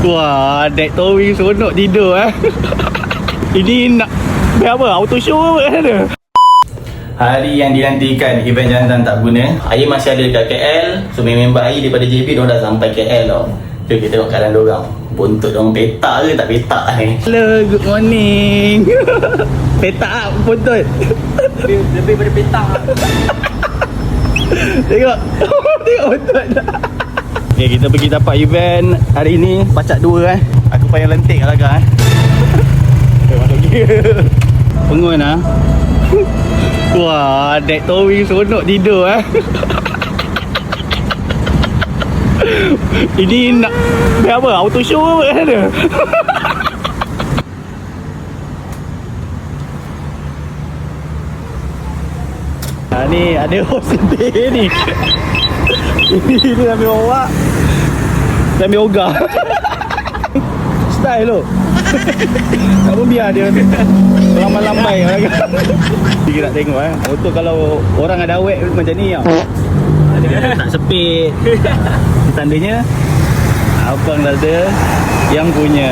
Wah, naik towing seronok tidur Ini nak apa? Auto show apa ada? Hari yang dinantikan event jantan tak guna. Air masih ada dekat KL. So member air daripada JB diorang dah sampai KL tau. Jom kita tengok keadaan diorang. Buntut diorang petak ke tak petak ni? Hello, good morning. Petak tak buntut? Lebih pada petak. Tengok. Tengok buntut. Okay, kita pergi dapat event hari ni. Pacak 2 Aku payah lentik kat belakang masuk gear. Pengun Wah, naik towing seronok tidur Ini nak apa? Auto show apa ada? Ni ada host sendiri ni. Ini ambil bawa. Dia ambil yoga. Style tu. Tak pun biar dia lambai-lambai. Kita nak tengok motor kalau orang ada awet macam ni tau. Tak sepit. Tandanya abang Lazda yang punya.